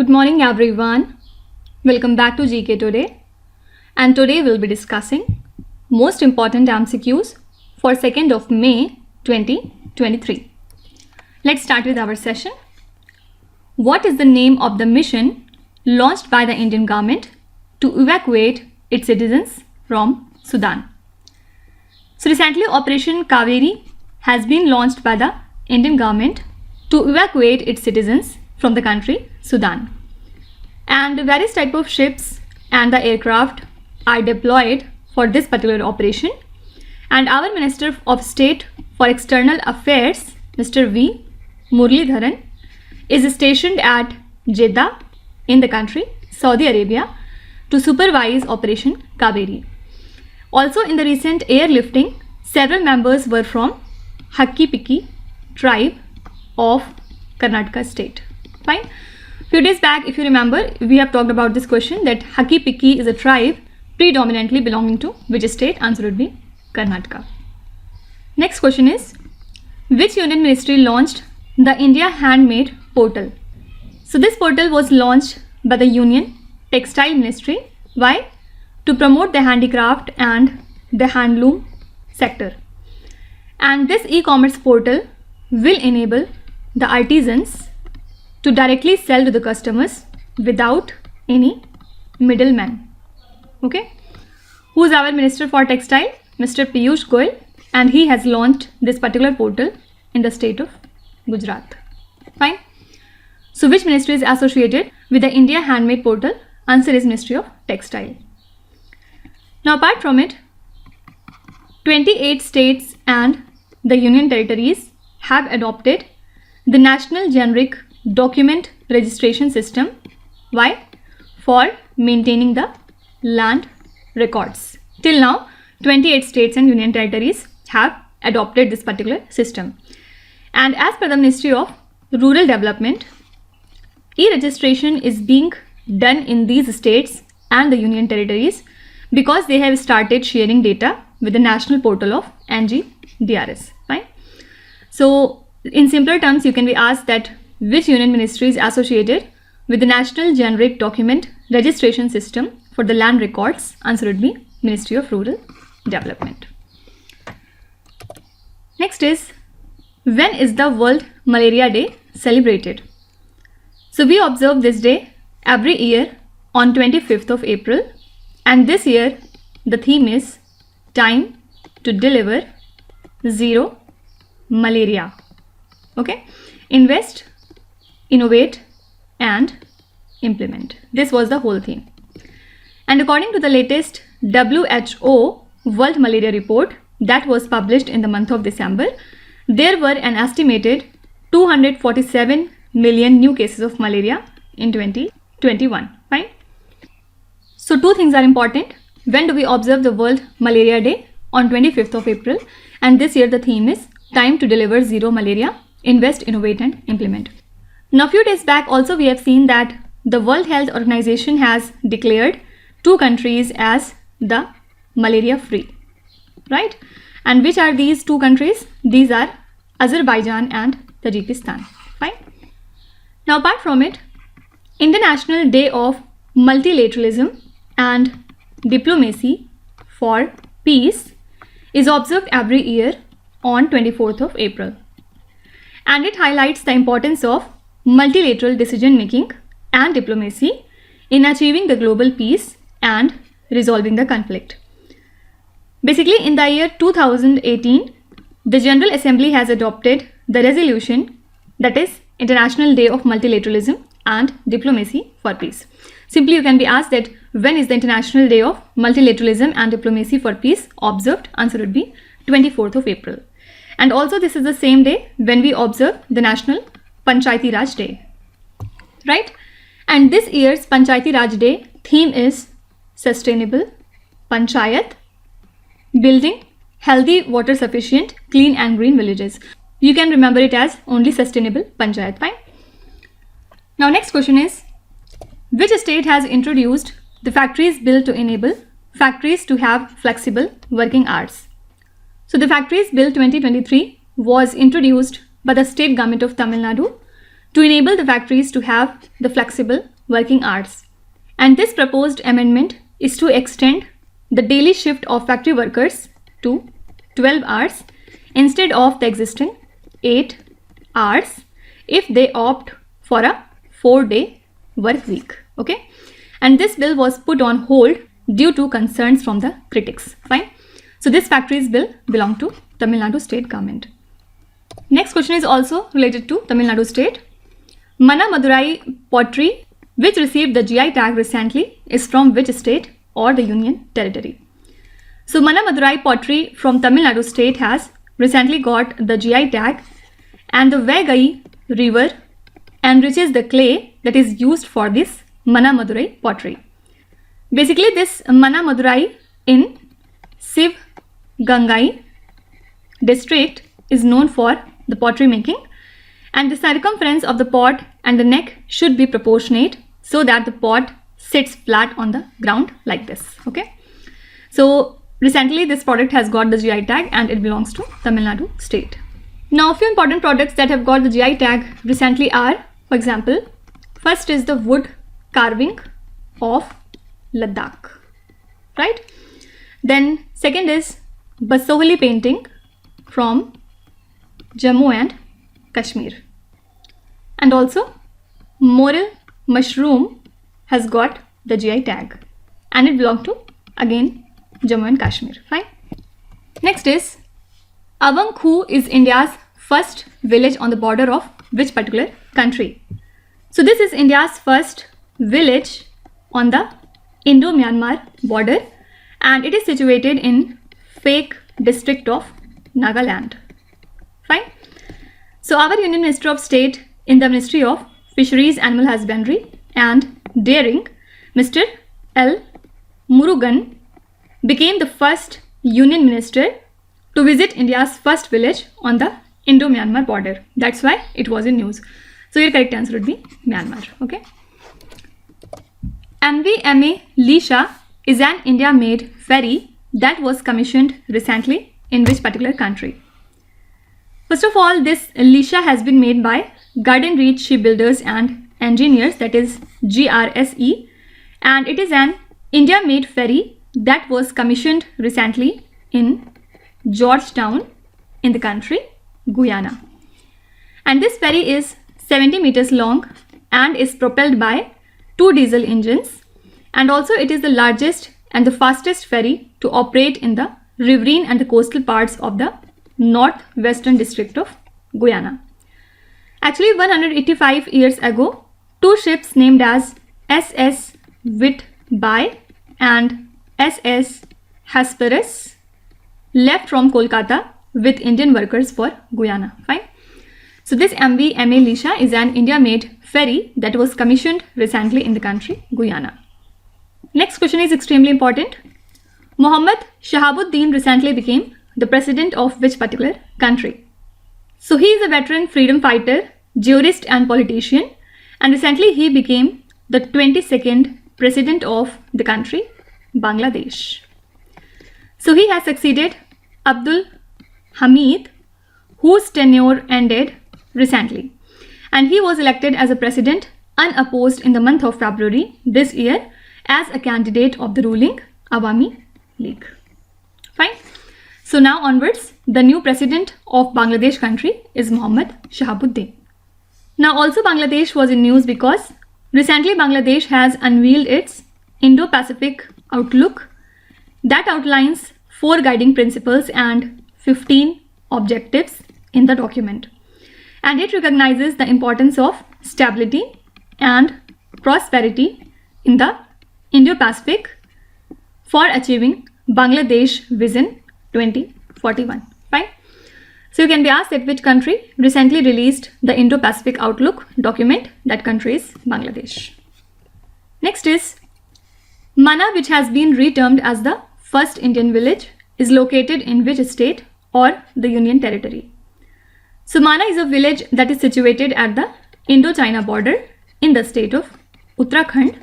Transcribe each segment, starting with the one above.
Good morning everyone. Welcome back to GK Today. And today we'll be discussing most important MCQs for 2nd of May 2023. Let's start with our session. What is the name of the mission launched by the Indian government to evacuate its citizens from Sudan? So recently Operation Kaveri has been launched by the Indian government to evacuate its citizens from the country Sudan. And various type of ships and the aircraft are deployed for this particular operation. And our Minister of State for External Affairs, Mr. V. Muralidharan, is stationed at Jeddah in the country Saudi Arabia to supervise Operation Kaveri. Also in the recent airlifting, several members were from Hakki-Pikki tribe of Karnataka state. Fine. Few days back, if you remember, we have talked about this question that Hakki-Pikki is a tribe predominantly belonging to which state? Answer would be Karnataka. Next question is, which union ministry launched the India Handmade Portal? So this portal was launched by the Union Textile Ministry. Why? To promote the handicraft and the handloom sector. And this e-commerce portal will enable the artisans to directly sell to the customers without any middleman. Okay. Who is our Minister for Textile? Mr. Piyush Goyal, and he has launched this particular portal in the state of Gujarat. Fine. So which ministry is associated with the India Handmade Portal? Answer is Ministry of Textile. Now apart from it, 28 states and the union territories have adopted the National Generic Document Registration System. Why? For maintaining the land records. Till now, 28 states and union territories have adopted this particular system. And as per the Ministry of Rural Development, e-registration is being done in these states and the union territories because they have started sharing data with the national portal of NGDRS. Fine. So in simpler terms, you can be asked that which union ministry is associated with the National Generic Document Registration System for the land records? Answer would be Ministry of Rural Development. Next is, when is the World Malaria Day celebrated? So we observe this day every year on 25th of April, and this year the theme is Time to Deliver Zero Malaria. Okay, invest, innovate and implement. This was the whole theme. And according to the latest WHO World Malaria Report that was published in the month of December, there were an estimated 247 million new cases of malaria in 2021. Fine. So two things are important. When do we observe the World Malaria Day? On 25th of April. And this year the theme is Time to Deliver Zero Malaria, Invest, Innovate and Implement. Now, a few days back also we have seen that the World Health Organization has declared 2 countries as the malaria free, right? And which are these 2 countries? These are Azerbaijan and Tajikistan. Fine. Now apart from it, International Day of Multilateralism and Diplomacy for Peace is observed every year on 24th of April. And it highlights the importance of multilateral decision making and diplomacy in achieving the global peace and resolving the conflict. Basically, in the year 2018, the General Assembly has adopted the resolution, that is International Day of Multilateralism and Diplomacy for Peace. Simply you can be asked that when is the International Day of Multilateralism and Diplomacy for Peace observed? Answer would be 24th of April. And also this is the same day when we observe the National Panchayati Raj Day, right? And this year's Panchayati Raj Day theme is Sustainable Panchayat, Building Healthy, Water Sufficient, Clean and Green Villages. You can remember it as only Sustainable Panchayat. Fine. Now next question is, which state has introduced the Factories Bill to enable factories to have flexible working hours? So the Factories Bill 2023 was introduced by the state government of Tamil Nadu to enable the factories to have the flexible working hours. And this proposed amendment is to extend the daily shift of factory workers to 12 hours instead of the existing 8 hours if they opt for a 4-day work week. Okay, and this bill was put on hold due to concerns from the critics. Fine. So this factories bill belonged to Tamil Nadu state government. Next question is also related to Tamil Nadu state. Mana Madurai pottery, which received the GI tag recently, is from which state or the union territory? So Mana Madurai pottery from Tamil Nadu state has recently got the GI tag, and the Vaigai river enriches the clay that is used for this Mana Madurai pottery. Basically, this Mana Madurai in Siv Gangai district is known for the pottery making, and the circumference of the pot and the neck should be proportionate so that the pot sits flat on the ground like this. Okay, so recently this product has got the GI tag and it belongs to Tamil Nadu state. Now a few important products that have got the GI tag recently are, for example, first is the wood carving of Ladakh, right? Then second is Basohli painting from Jammu and Kashmir. And also Morel mushroom has got the GI tag and it belongs to again Jammu and Kashmir. Fine. Next is Avangkhu is India's first village on the border of which particular country? So this is India's first village on the Indo-Myanmar border and it is situated in Phek district of Nagaland. Fine. So our Union Minister of State in the Ministry of Fisheries, Animal Husbandry and Dairying, Mr. L. Murugan, became the first Union Minister to visit India's first village on the Indo-Myanmar border. That's why it was in news. So your correct answer would be Myanmar. Okay. MV-MA Lisha is an India-made ferry that was commissioned recently in which particular country? First of all, this Lisha has been made by Garden Reach Shipbuilders and Engineers, that is GRSE, and it is an India-made ferry that was commissioned recently in Georgetown in the country Guyana. And this ferry is 70 meters long and is propelled by 2 diesel engines, and also it is the largest and the fastest ferry to operate in the riverine and the coastal parts of the northwestern district of Guyana. Actually, 185 years ago, 2 ships named as SS Whitby and SS Hesperus left from Kolkata with Indian workers for Guyana. Fine. So this MV-MA Lisha is an India-made ferry that was commissioned recently in the country Guyana. Next question is extremely important. Mohammed Shahabuddin recently became the president of which particular country? So he is a veteran freedom fighter, jurist and politician, and recently he became the 22nd president of the country Bangladesh. So he has succeeded Abdul Hamid, whose tenure ended recently, and he was elected as a president unopposed in the month of February this year as a candidate of the ruling Awami League. Fine. So now onwards, the new president of Bangladesh country is Mohammed Shahabuddin. Now also Bangladesh was in news because recently Bangladesh has unveiled its Indo-Pacific outlook that outlines 4 guiding principles and 15 objectives in the document. And it recognizes the importance of stability and prosperity in the Indo-Pacific for achieving Bangladesh Vision 2041. Fine. So you can be asked that which country recently released the Indo-Pacific Outlook document. That country is Bangladesh. Next is Mana, which has been retermed as the first Indian village, is located in which state or the Union Territory? So Mana is a village that is situated at the Indo-China border in the state of Uttarakhand,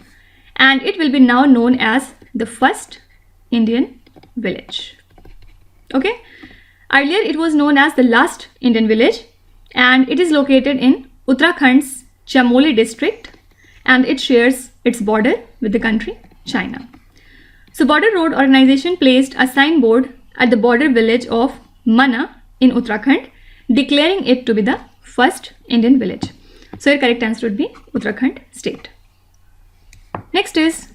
and it will be now known as the first Indian village. Okay. Earlier it was known as the last Indian village, and it is located in Uttarakhand's Chamoli district, and it shares its border with the country China. So Border Road Organization placed a signboard at the border village of Mana in Uttarakhand, declaring it to be the first Indian village. So your correct answer would be Uttarakhand state. Next is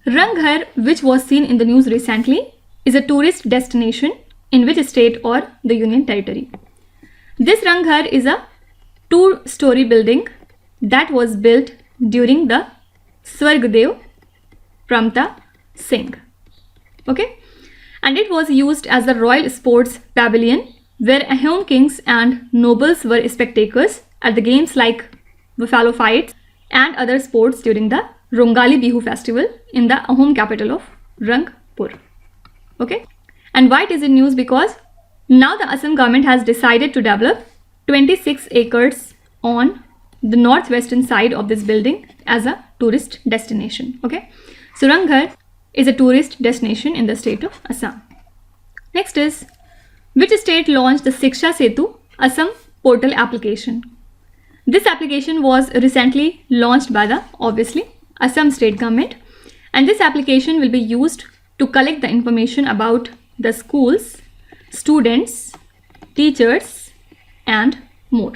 Ranghar, which was seen in the news recently, is a tourist destination in which state or the Union Territory? This Ranghar is a 2-story building that was built during the Swargdev Pramta Singh. Okay, and it was used as the royal sports pavilion where Ahom kings and nobles were spectators at the games like buffalo fights and other sports during the Rongali Bihu festival in the Ahom capital of Rangpur. Okay, and why it is in news? Because now the Assam government has decided to develop 26 acres on the northwestern side of this building as a tourist destination. Okay, so Ranghar is a tourist destination in the state of Assam. Next is, which state launched the Shiksha Setu Assam portal application? This application was recently launched by the, obviously, Assam state government, and this application will be used to collect the information about the schools, students, teachers, and more.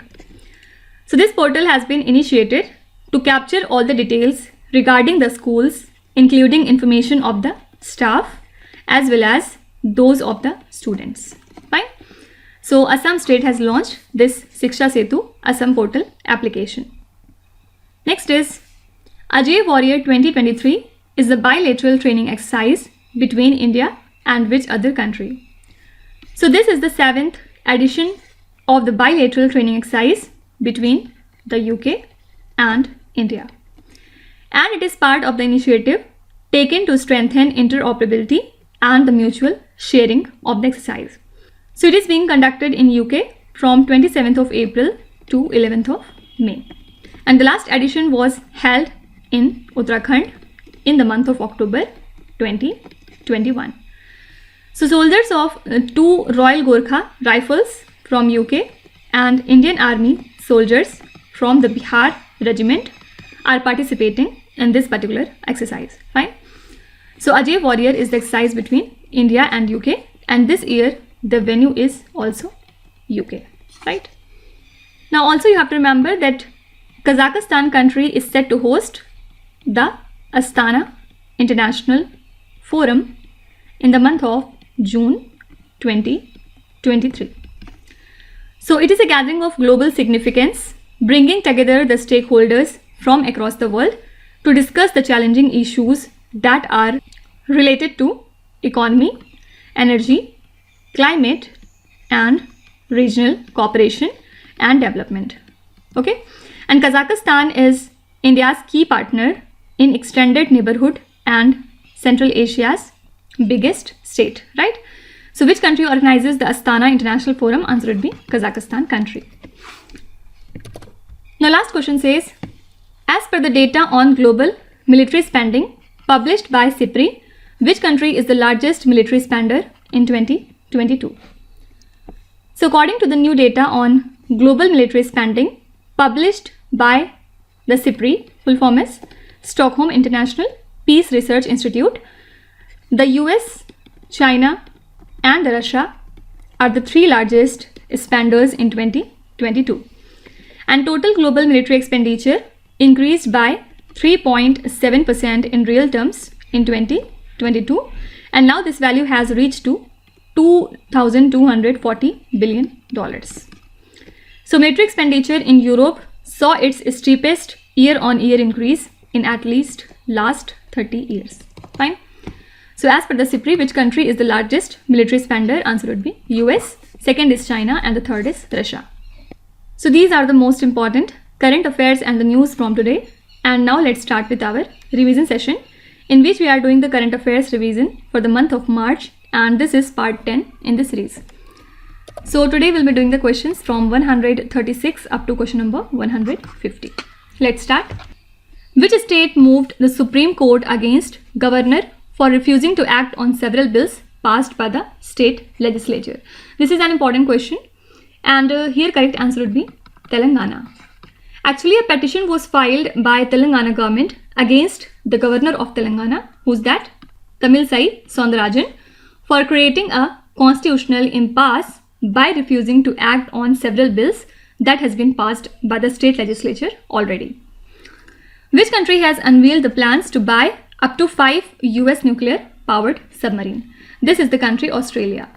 So this portal has been initiated to capture all the details regarding the schools, including information of the staff as well as those of the students. Fine. So Assam state has launched this Shiksha Setu Assam portal application. Next is Ajeya Warrior 2023 is the bilateral training exercise between India and which other country? So this is the 7th edition of the bilateral training exercise between the UK and India, and it is part of the initiative taken to strengthen interoperability and the mutual sharing of the exercise. So it is being conducted in UK from 27th of April to 11th of May, and the last edition was held in Uttarakhand in the month of October 2021. So soldiers of 2 Royal Gorkha Rifles from UK and Indian Army soldiers from the Bihar Regiment are participating in this particular exercise. Fine. So Ajeya Warrior is the exercise between India and UK, and this year the venue is also UK. Right. Now also you have to remember that Kazakhstan country is set to host the Astana International Forum in the month of June 2023. So it is a gathering of global significance, bringing together the stakeholders from across the world to discuss the challenging issues that are related to economy, energy, climate, and regional cooperation and development. Okay, and Kazakhstan is India's key partner in extended neighborhood and Central Asia's biggest state, right? So which country organizes the Astana International Forum? Answer would be Kazakhstan country. Now last question says, as per the data on global military spending published by CIPRI, which country is the largest military spender in 2022? So according to the new data on global military spending published by the CIPRI, full form is Stockholm International Peace Research Institute, the US, China, and Russia are the 3 largest spenders in 2022, and total global military expenditure increased by 3.7% in real terms in 2022, and now this value has reached to $2,240 billion. So military expenditure in Europe saw its steepest year-on-year increase in at least last 30 years. Fine. So as per the CIPRI, which country is the largest military spender? Answer would be US, second is China, and the third is Russia. So these are the most important current affairs and the news from today. And now let's start with our revision session, in which we are doing the current affairs revision for the month of March, and this is part 10 in this series. So today we'll be doing the questions from 136 up to question number 150. Let's start. Which state moved the Supreme Court against governor for refusing to act on several bills passed by the state legislature? This is an important question, and here correct answer would be Telangana. Actually, a petition was filed by Telangana government against the governor of Telangana, who's that? Tamilisai Soundarajan, for creating a constitutional impasse by refusing to act on several bills that has been passed by the state legislature already. Which country has unveiled the plans to buy up to 5 US nuclear powered submarine? This is the country Australia.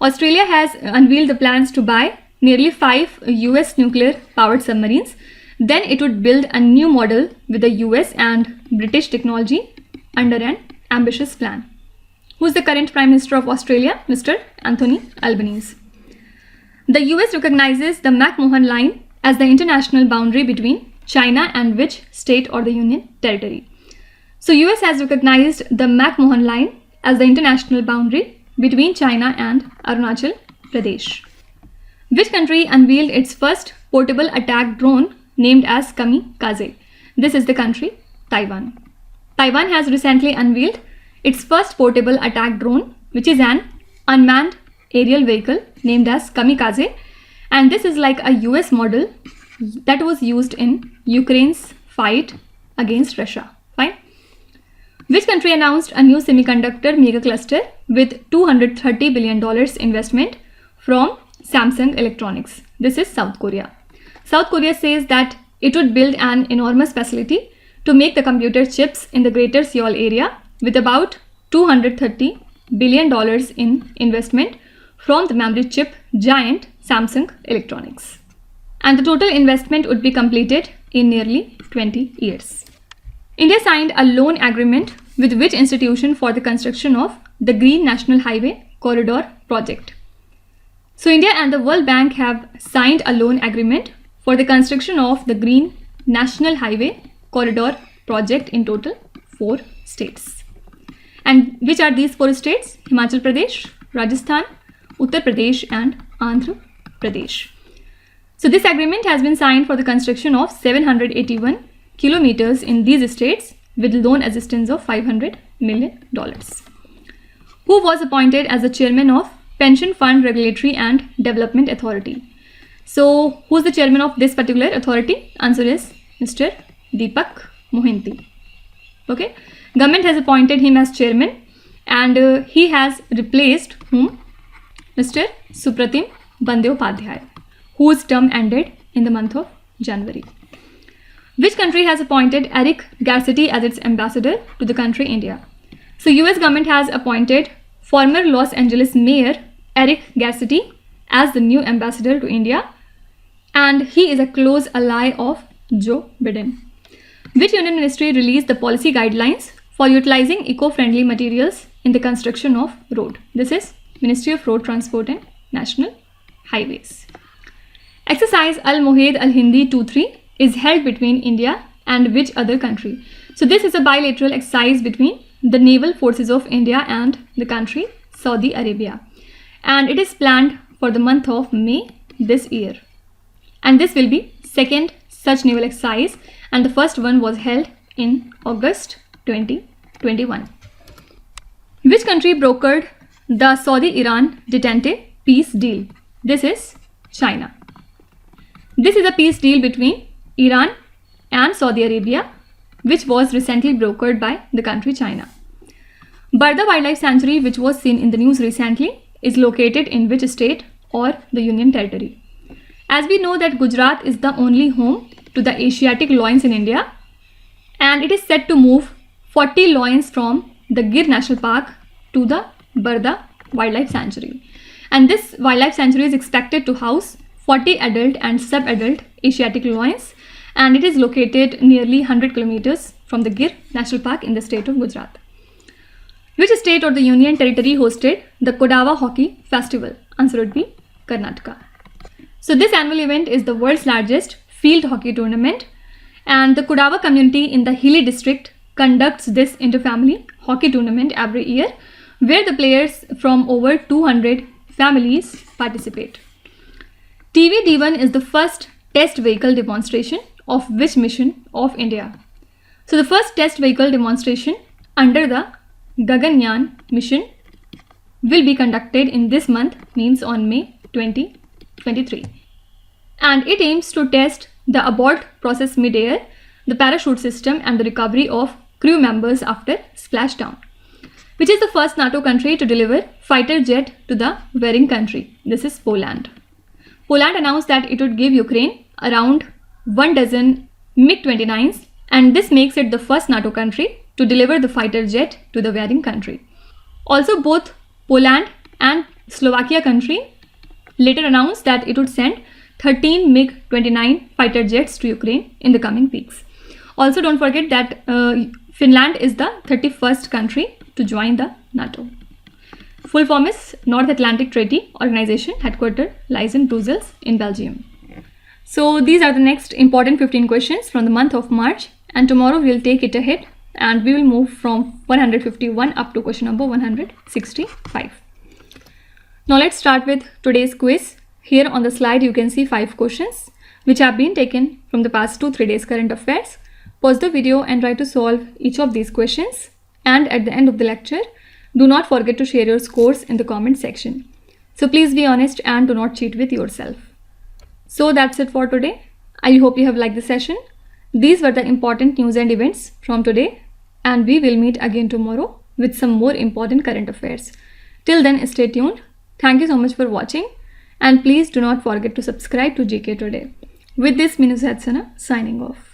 Australia has unveiled the plans to buy nearly 5 US nuclear powered submarines. Then it would build a new model with the US and British technology under an ambitious plan. Who is the current Prime Minister of Australia? Mr. Anthony Albanese. The US recognizes the McMahon Line as the international boundary between China and which state or the Union Territory? So US has recognized the McMahon Line as the international boundary between China and Arunachal Pradesh. Which country unveiled its first portable attack drone named as Kamikaze? This is the country Taiwan. Taiwan has recently unveiled its first portable attack drone, which is an unmanned aerial vehicle named as Kamikaze, and this is like a US model that was used in Ukraine's fight against Russia. Fine. Which country announced a new semiconductor mega cluster with $230 billion investment from Samsung Electronics? This is South Korea. South Korea says that it would build an enormous facility to make the computer chips in the Greater Seoul area with about $230 billion in investment from the memory chip giant Samsung Electronics. And the total investment would be completed in nearly 20 years. India signed a loan agreement with which institution for the construction of the Green National Highway Corridor project? So India and the World Bank have signed a loan agreement for the construction of the Green National Highway Corridor project in total 4 states. And which are these 4 states? Himachal Pradesh, Rajasthan, Uttar Pradesh and Andhra Pradesh. So this agreement has been signed for the construction of 781 kilometers in these states with loan assistance of $500 million. Who was appointed as the chairman of Pension Fund Regulatory and Development Authority? So who is the chairman of this particular authority? Answer is Mr. Deepak Mohanty. Okay, government has appointed him as chairman and he has replaced whom? Mr. Supratim Bandyopadhyay, whose term ended in the month of January. Which country has appointed Eric Garcetti as its ambassador to the country India? So US government has appointed former Los Angeles Mayor Eric Garcetti as the new ambassador to India, and he is a close ally of Joe Biden. Which union ministry released the policy guidelines for utilizing eco-friendly materials in the construction of road? This is Ministry of Road Transport and National Highways. Exercise Al-Mohed Al-Hindi 2-3 is held between India and which other country? So this is a bilateral exercise between the naval forces of India and the country Saudi Arabia, and it is planned for the month of May this year, and this will be second such naval exercise, and the first one was held in August 2021. Which country brokered the Saudi-Iran detente peace deal? This is China. This is a peace deal between Iran and Saudi Arabia, which was recently brokered by the country China. Barda Wildlife Sanctuary, which was seen in the news recently, is located in which state or the Union Territory? As we know that Gujarat is the only home to the Asiatic lions in India, and it is set to move 40 lions from the Gir National Park to the Barda Wildlife Sanctuary. And this wildlife sanctuary is expected to house 40 adult and sub-adult Asiatic lions, and it is located nearly 100 kilometers from the Gir National Park in the state of Gujarat. Which state or the Union Territory hosted the Kodava Hockey Festival? Answer would be Karnataka. So this annual event is the world's largest field hockey tournament, and the Kodava community in the Hilly district conducts this inter-family hockey tournament every year, where the players from over 200 families participate. TV-D1 is the first test vehicle demonstration of which mission of India? So the first test vehicle demonstration under the Gaganyaan mission will be conducted in this month, means on May 2023. And it aims to test the abort process mid-air, the parachute system, and the recovery of crew members after splashdown. Which is the first NATO country to deliver fighter jet to the warring country? This is Poland. Poland announced that it would give Ukraine around 12 MiG-29s, and this makes it the first NATO country to deliver the fighter jet to the warring country. Also, both Poland and Slovakia country later announced that it would send 13 MiG-29 fighter jets to Ukraine in the coming weeks. Also, don't forget that Finland is the 31st country to join the NATO. Full form is North Atlantic Treaty Organization, headquartered lies in Brussels in Belgium. So these are the next important 15 questions from the month of March, and tomorrow we will take it ahead and we will move from 151 up to question number 165. Now let's start with today's quiz. Here on the slide you can see 5 questions which have been taken from the past 2-3 days current affairs. Pause the video and try to solve each of these questions, and at the end of the lecture do not forget to share your scores in the comment section. So please be honest and do not cheat with yourself. So that's it for today. I hope you have liked the session. These were the important news and events from today, and we will meet again tomorrow with some more important current affairs. Till then, stay tuned. Thank you so much for watching, and please do not forget to subscribe to GK Today. With this, Minu Satsana signing off.